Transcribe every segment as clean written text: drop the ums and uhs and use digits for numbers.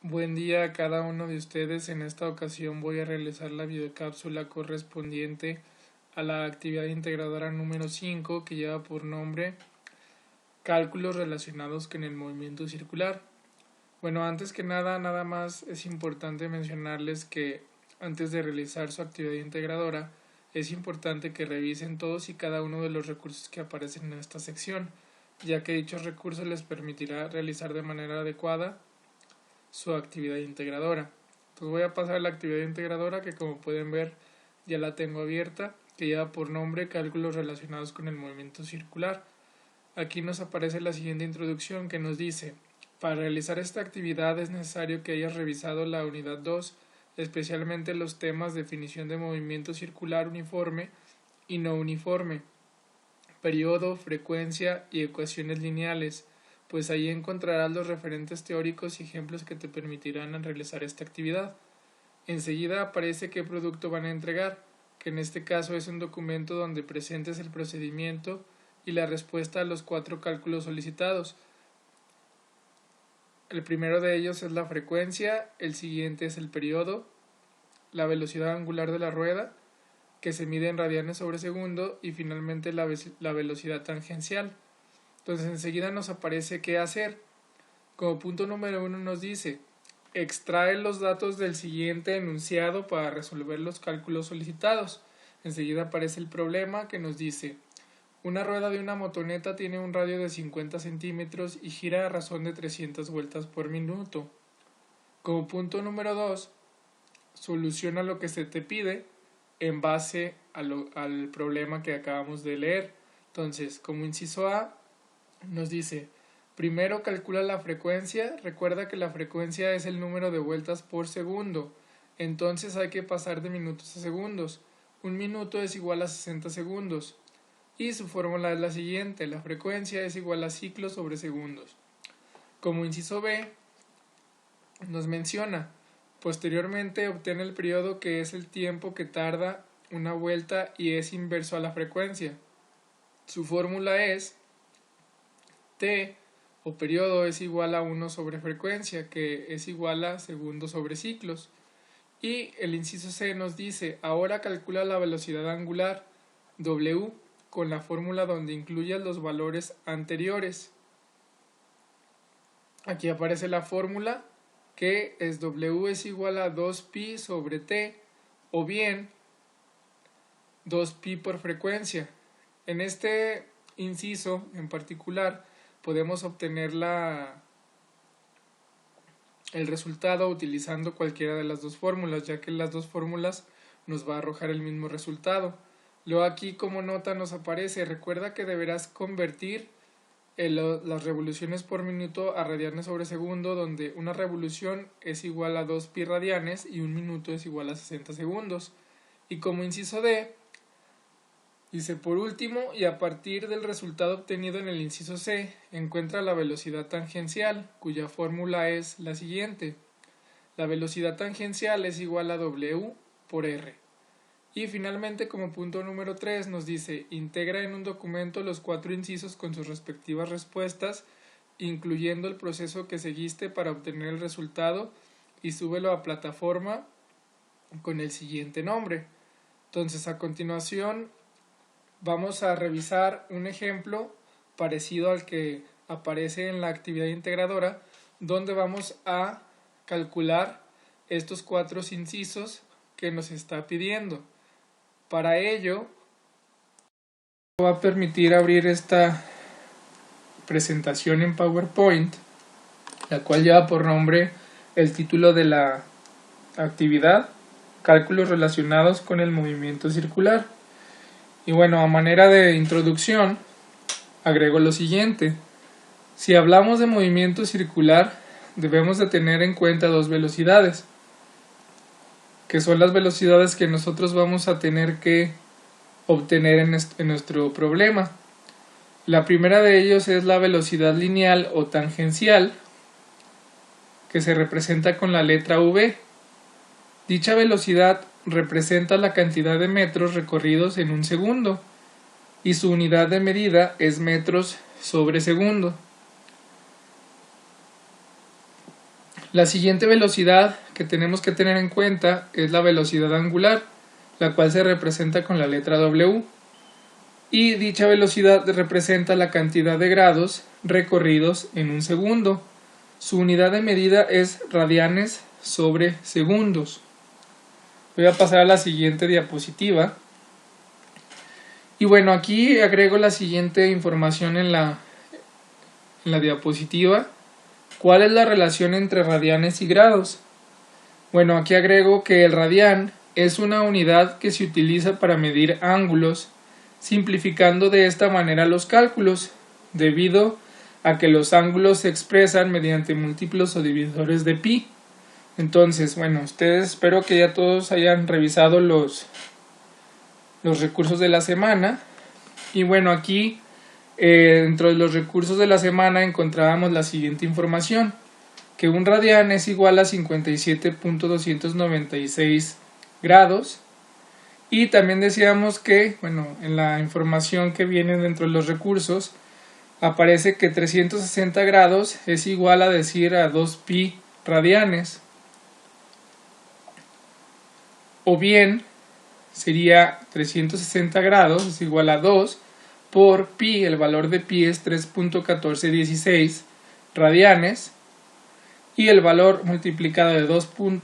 Buen día a cada uno de ustedes. En esta ocasión voy a realizar la videocápsula correspondiente a la actividad integradora número 5 que lleva por nombre Cálculos relacionados con el movimiento circular. Bueno, antes que nada más es importante mencionarles que antes de realizar su actividad integradora es importante que revisen todos y cada uno de los recursos que aparecen en esta sección, ya que dichos recursos les permitirá realizar de manera adecuada su actividad integradora. Entonces voy a pasar a la actividad integradora que, como pueden ver, ya la tengo abierta, que lleva por nombre Cálculos relacionados con el movimiento circular. Aquí nos aparece la siguiente introducción que nos dice: para realizar esta actividad es necesario que hayas revisado la unidad 2, especialmente los temas definición de movimiento circular uniforme y no uniforme, periodo, frecuencia y ecuaciones lineales, pues ahí encontrarás los referentes teóricos y ejemplos que te permitirán realizar esta actividad. Enseguida aparece qué producto van a entregar, que en este caso es un documento donde presentes el procedimiento y la respuesta a los 4 cálculos solicitados. El primero de ellos es la frecuencia, el siguiente es el periodo, la velocidad angular de la rueda, que se mide en radianes sobre segundo, y finalmente la velocidad tangencial. Entonces enseguida nos aparece qué hacer. Como punto número 1 nos dice: extrae los datos del siguiente enunciado para resolver los cálculos solicitados. Enseguida aparece el problema que nos dice: una rueda de una motoneta tiene un radio de 50 centímetros y gira a razón de 300 vueltas por minuto. Como punto número 2, soluciona lo que se te pide en base al problema que acabamos de leer. Entonces, como inciso A, nos dice: primero calcula la frecuencia. Recuerda que la frecuencia es el número de vueltas por segundo, entonces hay que pasar de minutos a segundos. Un minuto es igual a 60 segundos y su fórmula es la siguiente: la frecuencia es igual a ciclos sobre segundos. Como inciso B, nos menciona: posteriormente obtén el periodo, que es el tiempo que tarda una vuelta y es inverso a la frecuencia. Su fórmula es T, o periodo, es igual a 1 sobre frecuencia, que es igual a segundos sobre ciclos. Y el inciso C nos dice: ahora calcula la velocidad angular, W, con la fórmula donde incluyas los valores anteriores. Aquí aparece la fórmula, que es W es igual a 2pi sobre T, o bien 2pi por frecuencia. En este inciso en particular podemos obtener el resultado utilizando cualquiera de las dos fórmulas, ya que las dos fórmulas nos va a arrojar el mismo resultado. Luego aquí como nota nos aparece: recuerda que deberás convertir las revoluciones por minuto a radianes sobre segundo, donde una revolución es igual a 2pi radianes y un minuto es igual a 60 segundos. Y como inciso D, dice: por último, y a partir del resultado obtenido en el inciso C, encuentra la velocidad tangencial, cuya fórmula es la siguiente: la velocidad tangencial es igual a W por R. Y finalmente, como punto número 3, nos dice: integra en un documento los 4 incisos con sus respectivas respuestas, incluyendo el proceso que seguiste para obtener el resultado, y súbelo a plataforma con el siguiente nombre. Entonces, a continuación vamos a revisar un ejemplo parecido al que aparece en la actividad integradora, donde vamos a calcular estos 4 incisos que nos está pidiendo. Para ello, va a permitir abrir esta presentación en PowerPoint, la cual lleva por nombre el título de la actividad: Cálculos relacionados con el movimiento circular. Y bueno, a manera de introducción, agrego lo siguiente: si hablamos de movimiento circular, debemos de tener en cuenta 2 velocidades, que son las velocidades que nosotros vamos a tener que obtener en nuestro problema. La primera de ellos es la velocidad lineal o tangencial, que se representa con la letra V. Dicha velocidad representa la cantidad de metros recorridos en un segundo y su unidad de medida es metros sobre segundo. La siguiente velocidad que tenemos que tener en cuenta es la velocidad angular, la cual se representa con la letra W. Y dicha velocidad representa la cantidad de grados recorridos en un segundo. Su unidad de medida es radianes sobre segundos. Voy a pasar a la siguiente diapositiva. Y bueno, aquí agrego la siguiente información en la diapositiva. ¿Cuál es la relación entre radianes y grados? Bueno, aquí agrego que el radián es una unidad que se utiliza para medir ángulos, simplificando de esta manera los cálculos, debido a que los ángulos se expresan mediante múltiplos o divisores de pi. Entonces, bueno, ustedes espero que ya todos hayan revisado los recursos de la semana. Y bueno, aquí dentro de los recursos de la semana encontrábamos la siguiente información, que un radián es igual a 57.296 grados. Y también decíamos que, bueno, en la información que viene dentro de los recursos aparece que 360 grados es igual a decir a 2 pi radianes. O bien sería 360 grados es igual a 2 por pi, el valor de pi es 3.1416 radianes, y el valor multiplicado de 2 por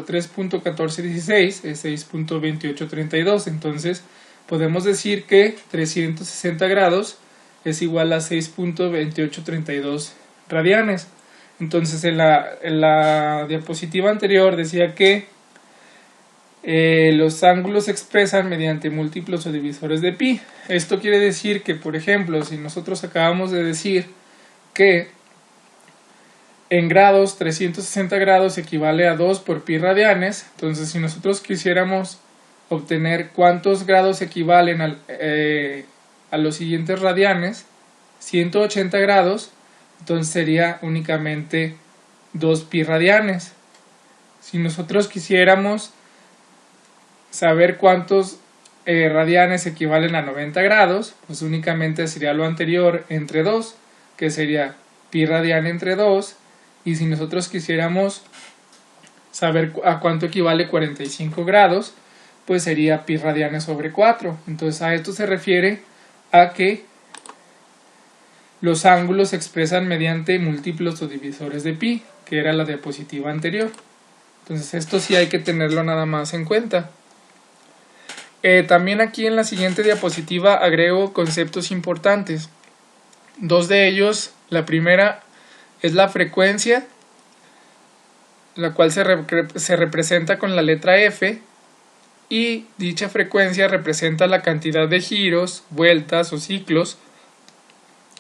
3.1416 es 6.2832. Entonces podemos decir que 360 grados es igual a 6.2832 radianes. Entonces en la diapositiva anterior decía que los ángulos se expresan mediante múltiplos o divisores de pi. Esto quiere decir que, por ejemplo, si nosotros acabamos de decir que en grados 360 grados equivale a 2 por pi radianes, entonces si nosotros quisiéramos obtener cuántos grados equivalen a los siguientes radianes, 180 grados, entonces sería únicamente 2 pi radianes. Si nosotros quisiéramos saber cuántos radianes equivalen a 90 grados, pues únicamente sería lo anterior entre 2, que sería pi radian entre 2, y si nosotros quisiéramos saber a cuánto equivale 45 grados, pues sería pi radianes sobre 4. Entonces a esto se refiere a que los ángulos se expresan mediante múltiplos o divisores de pi, que era la diapositiva anterior. Entonces esto sí hay que tenerlo nada más en cuenta. También aquí en la siguiente diapositiva agrego conceptos importantes. Dos de ellos, la primera es la frecuencia, la cual se representa con la letra F, y dicha frecuencia representa la cantidad de giros, vueltas o ciclos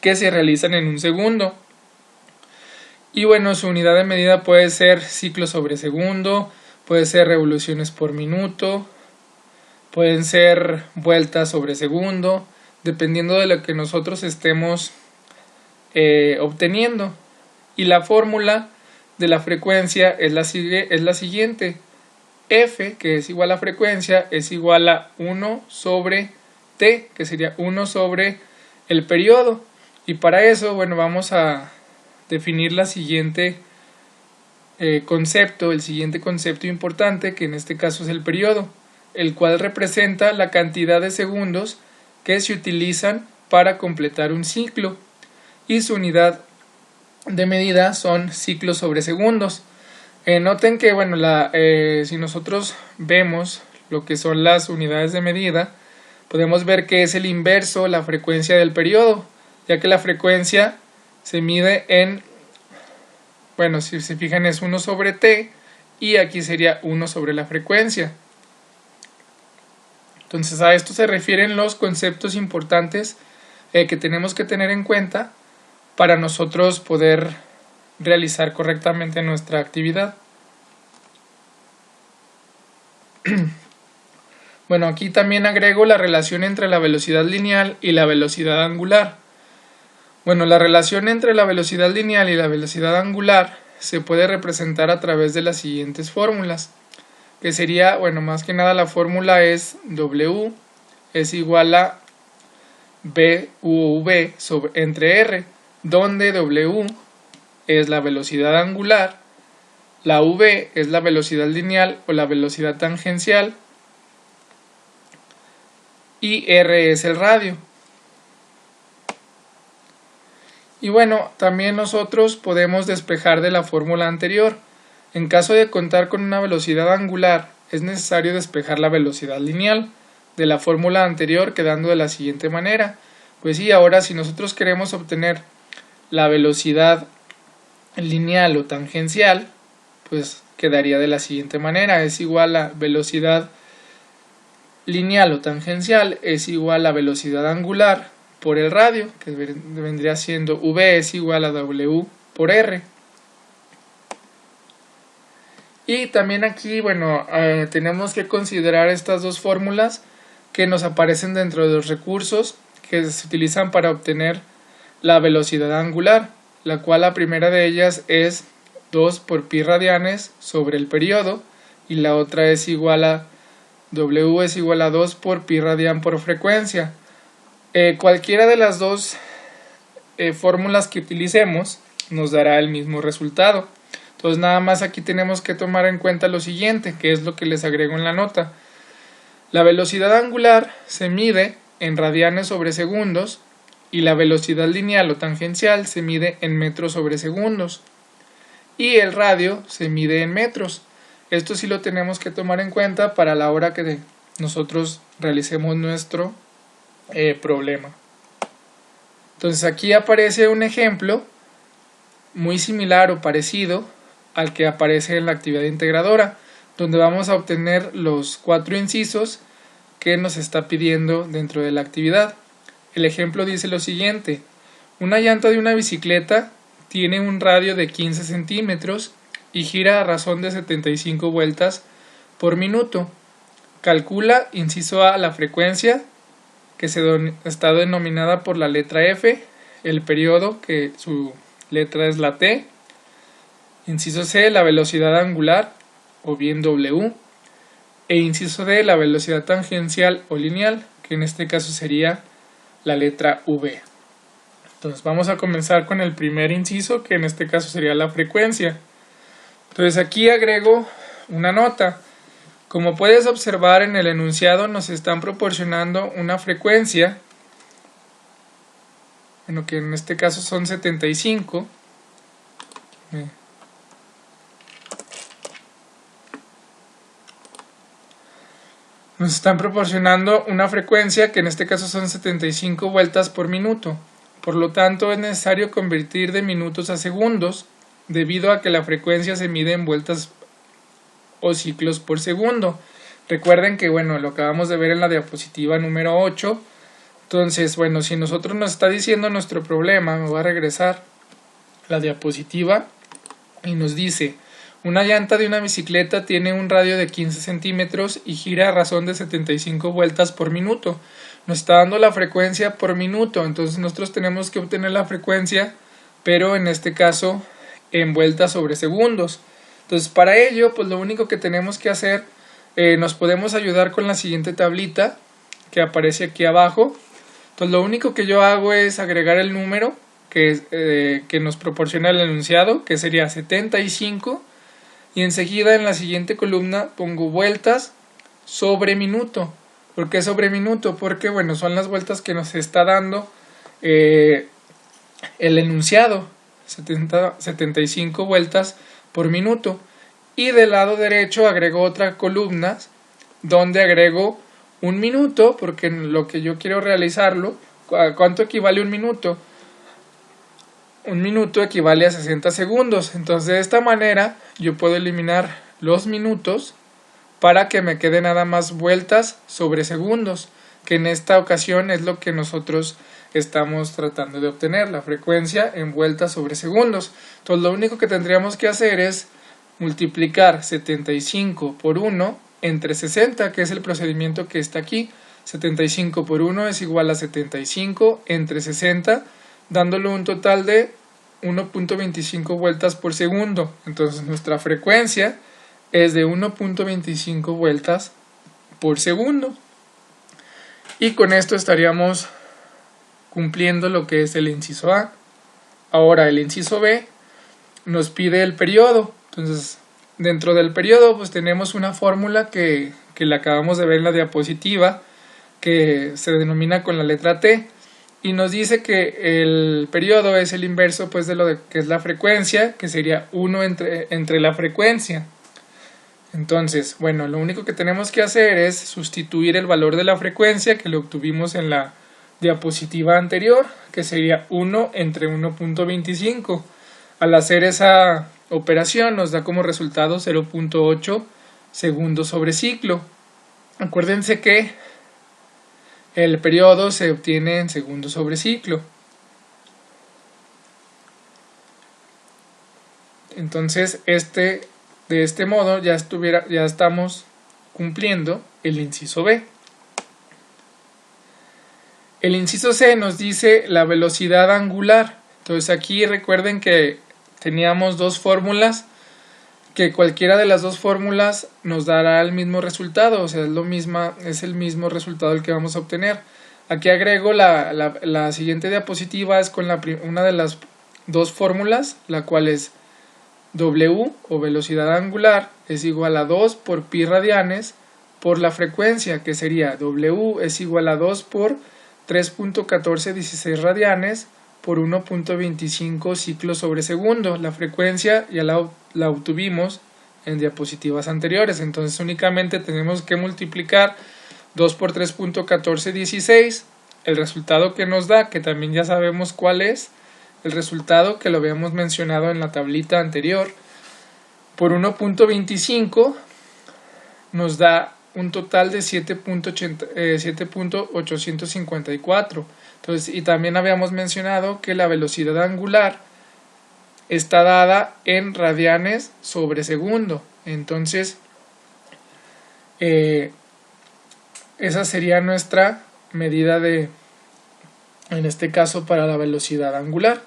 que se realizan en un segundo. Y bueno, su unidad de medida puede ser ciclos sobre segundo, puede ser revoluciones por minuto, pueden ser vueltas sobre segundo, dependiendo de lo que nosotros estemos obteniendo. Y la fórmula de la frecuencia es la siguiente. F, que es igual a frecuencia, es igual a 1 sobre T, que sería 1 sobre el periodo. Y para eso, bueno, vamos a definir la siguiente concepto, el siguiente concepto importante, que en este caso es el periodo, el cual representa la cantidad de segundos que se utilizan para completar un ciclo, y su unidad de medida son ciclos sobre segundos. Noten que bueno, si nosotros vemos lo que son las unidades de medida, podemos ver que es el inverso la frecuencia del periodo, ya que la frecuencia se mide en, bueno, si se fijan es 1 sobre t, y aquí sería 1 sobre la frecuencia. Entonces a esto se refieren los conceptos importantes que tenemos que tener en cuenta para nosotros poder realizar correctamente nuestra actividad. Bueno, aquí también agrego la relación entre la velocidad lineal y la velocidad angular. Bueno, la relación entre la velocidad lineal y la velocidad angular se puede representar a través de las siguientes fórmulas, que sería, bueno, más que nada la fórmula es W es igual a B u V entre R, donde W es la velocidad angular La v es la velocidad lineal o la velocidad tangencial y r es el radio. Y bueno, también nosotros podemos despejar de la fórmula anterior. En caso de contar con una velocidad angular, es necesario despejar la velocidad lineal de la fórmula anterior, quedando de la siguiente manera. Pues sí, ahora si nosotros queremos obtener la velocidad lineal o tangencial, pues quedaría de la siguiente manera. Es igual a velocidad lineal o tangencial es igual a velocidad angular por el radio, que vendría siendo v es igual a w por r. Y también aquí, bueno, tenemos que considerar estas dos fórmulas que nos aparecen dentro de los recursos que se utilizan para obtener la velocidad angular, la cual la primera de ellas es 2 por pi radianes sobre el periodo y la otra es igual a w es igual a 2 por pi radian por frecuencia. Cualquiera de las dos fórmulas que utilicemos nos dará el mismo resultado. Entonces nada más aquí tenemos que tomar en cuenta lo siguiente, que es lo que les agrego en la nota. La velocidad angular se mide en radianes sobre segundos y la velocidad lineal o tangencial se mide en metros sobre segundos y el radio se mide en metros. Esto sí lo tenemos que tomar en cuenta para la hora que nosotros realicemos nuestro problema. Entonces aquí aparece un ejemplo muy similar o parecido al que aparece en la actividad integradora, donde vamos a obtener los 4 incisos que nos está pidiendo dentro de la actividad. El ejemplo dice lo siguiente: una llanta de una bicicleta tiene un radio de 15 centímetros y gira a razón de 75 vueltas por minuto. Calcula, inciso A, la frecuencia, que está denominada por la letra F, el periodo, que su letra es la T, inciso C, la velocidad angular, o bien W, e inciso D, la velocidad tangencial o lineal, que en este caso sería la letra V. Entonces vamos a comenzar con el primer inciso, que en este caso sería la frecuencia. Entonces aquí agrego una nota. Como puedes observar en el enunciado nos están proporcionando una frecuencia, bueno, que en este caso son 75. Nos están proporcionando una frecuencia que en este caso son 75 vueltas por minuto. Por lo tanto es necesario convertir de minutos a segundos, debido a que la frecuencia se mide en vueltas o ciclos por segundo. Recuerden que, bueno, lo acabamos de ver en la diapositiva número 8. Entonces, bueno, si nosotros nos está diciendo nuestro problema, me voy a regresar a la diapositiva y nos dice: una llanta de una bicicleta tiene un radio de 15 centímetros y gira a razón de 75 vueltas por minuto. Nos está dando la frecuencia por minuto, entonces nosotros tenemos que obtener la frecuencia, pero en este caso en vueltas sobre segundos. Entonces para ello, pues lo único que tenemos que hacer, nos podemos ayudar con la siguiente tablita que aparece aquí abajo. Entonces lo único que yo hago es agregar el número que nos proporciona el enunciado, que sería 75, y enseguida en la siguiente columna pongo vueltas sobre minuto. ¿Por qué sobre minuto? Porque, bueno, son las vueltas que nos está dando el enunciado, 75 vueltas por minuto. Y del lado derecho agrego otra columna donde agrego un minuto, porque lo que yo quiero realizarlo, ¿cuánto equivale un minuto? Un minuto equivale a 60 segundos. Entonces de esta manera yo puedo eliminar los minutos para que me quede nada más vueltas sobre segundos, que en esta ocasión es lo que nosotros estamos tratando de obtener, la frecuencia en vueltas sobre segundos. Entonces lo único que tendríamos que hacer es multiplicar 75 por 1 entre 60, que es el procedimiento que está aquí. 75 por 1 es igual a 75 entre 60, dándole un total de 1.25 vueltas por segundo. Entonces nuestra frecuencia es de 1.25 vueltas por segundo. Y con esto estaríamos cumpliendo lo que es el inciso A. Ahora el inciso B nos pide el periodo. Entonces dentro del periodo pues tenemos una fórmula que la acabamos de ver en la diapositiva, que se denomina con la letra T, y nos dice que el periodo es el inverso pues de lo que es la frecuencia, que sería 1 entre la frecuencia. Entonces, bueno, lo único que tenemos que hacer es sustituir el valor de la frecuencia que lo obtuvimos en la diapositiva anterior, que sería 1 entre 1.25. Al hacer esa operación nos da como resultado 0.8 segundos sobre ciclo. Acuérdense que el periodo se obtiene en segundos sobre ciclo. Entonces, de este modo ya estamos cumpliendo el inciso B. El inciso C nos dice la velocidad angular. Entonces aquí recuerden que teníamos dos fórmulas, que cualquiera de las dos fórmulas nos dará el mismo resultado, o sea, es el mismo resultado el que vamos a obtener. Aquí agrego la siguiente diapositiva, es con una de las dos fórmulas, la cual es W, o velocidad angular, es igual a 2 por pi radianes por la frecuencia, que sería W es igual a 2 por 3.1416 radianes por 1.25 ciclos sobre segundo. La frecuencia ya la obtuvimos en diapositivas anteriores, entonces únicamente tenemos que multiplicar 2 por 3.1416, el resultado que nos da, que también ya sabemos cuál es, el resultado que lo habíamos mencionado en la tablita anterior, por 1.25 nos da un total de 7.854. Entonces, y también habíamos mencionado que la velocidad angular está dada en radianes sobre segundo. Entonces, esa sería nuestra medida en este caso, para la velocidad angular.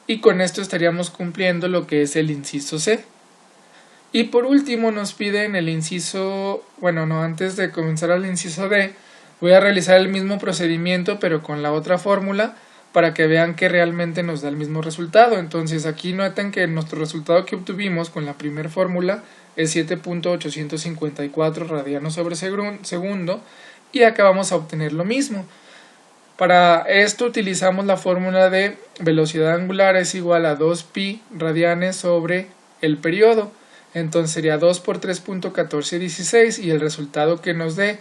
Y con esto estaríamos cumpliendo lo que es el inciso C. Y por último nos piden el inciso, antes de comenzar el inciso D, voy a realizar el mismo procedimiento pero con la otra fórmula para que vean que realmente nos da el mismo resultado. Entonces aquí noten que nuestro resultado que obtuvimos con la primera fórmula es 7.854 radianos sobre segundo, y acá vamos a obtener lo mismo. Para esto utilizamos la fórmula de velocidad angular es igual a 2pi radianes sobre el periodo. Entonces sería 2 por 3.1416 y el resultado que nos dé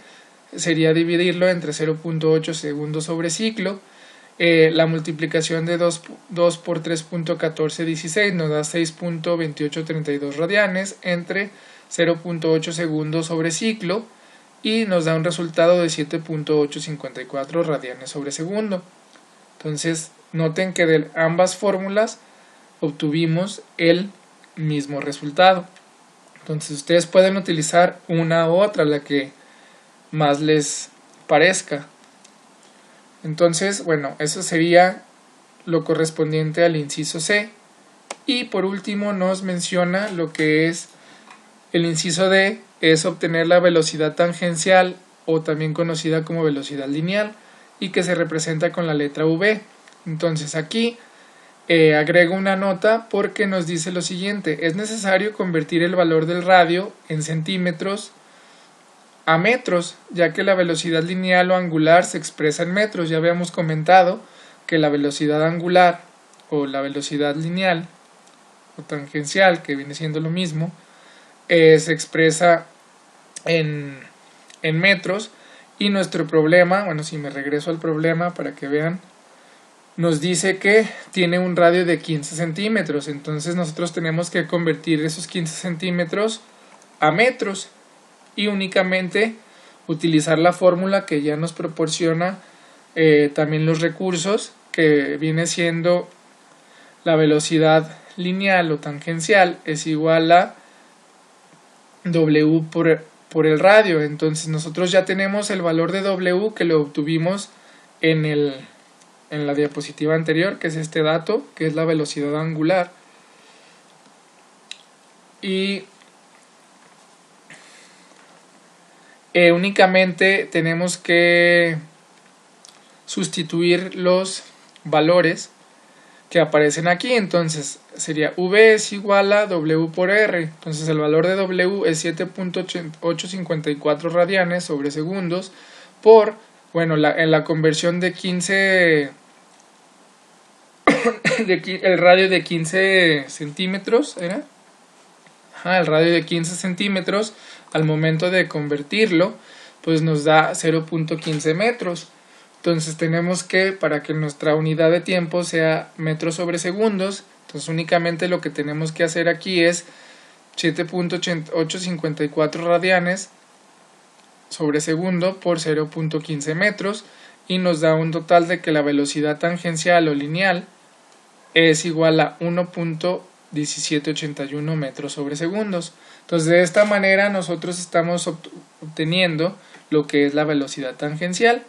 sería dividirlo entre 0.8 segundos sobre ciclo. La multiplicación de 2 por 3.1416 nos da 6.2832 radianes entre 0.8 segundos sobre ciclo, y nos da un resultado de 7.854 radianes sobre segundo. Entonces noten que de ambas fórmulas obtuvimos el mismo resultado. Entonces ustedes pueden utilizar una u otra, la que más les parezca. Entonces, eso sería lo correspondiente al inciso C. Y por último nos menciona lo que es el inciso D, es obtener la velocidad tangencial, o también conocida como velocidad lineal, y que se representa con la letra V. Entonces aquí agrego una nota porque nos dice lo siguiente: es necesario convertir el valor del radio en centímetros a metros, ya que la velocidad lineal o angular se expresa en metros. Ya habíamos comentado que la velocidad angular o la velocidad lineal o tangencial, que viene siendo lo mismo, se expresa en metros. Y nuestro problema, si me regreso al problema para que vean, nos dice que tiene un radio de 15 centímetros. Entonces nosotros tenemos que convertir esos 15 centímetros a metros y únicamente utilizar la fórmula que ya nos proporciona también los recursos, que viene siendo la velocidad lineal o tangencial es igual a W por el radio. Entonces nosotros ya tenemos el valor de W, que lo obtuvimos en la diapositiva anterior, que es este dato, que es la velocidad angular. Y únicamente tenemos que sustituir los valores que aparecen aquí. Entonces sería V es igual a W por R. Entonces el valor de W es 7.854 radianes sobre segundos por, bueno, en la conversión de 15, el radio de 15 centímetros, ¿era? El radio de 15 centímetros, al momento de convertirlo, pues nos da 0.15 metros. Entonces tenemos que, para que nuestra unidad de tiempo sea metros sobre segundos, entonces únicamente lo que tenemos que hacer aquí es 7.854 radianes sobre segundo por 0.15 metros, y nos da un total de que la velocidad tangencial o lineal es igual a 1.1781 metros sobre segundos. Entonces de esta manera nosotros estamos obteniendo lo que es la velocidad tangencial.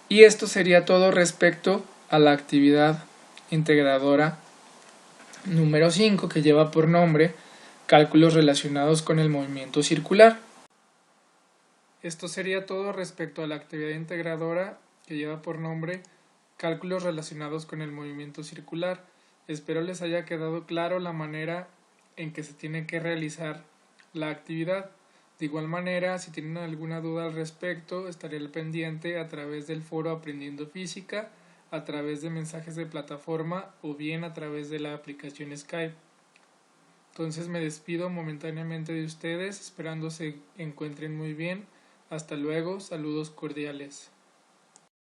Y esto sería todo respecto a la actividad integradora número 5, que lleva por nombre cálculos relacionados con el movimiento circular. Esto sería todo respecto a la actividad integradora que lleva por nombre cálculos relacionados con el movimiento circular. Espero les haya quedado claro la manera en que se tiene que realizar la actividad. De igual manera, si tienen alguna duda al respecto, estaré al pendiente a través del foro Aprendiendo Física, a través de mensajes de plataforma o bien a través de la aplicación Skype. Entonces me despido momentáneamente de ustedes, esperando se encuentren muy bien. Hasta luego, saludos cordiales.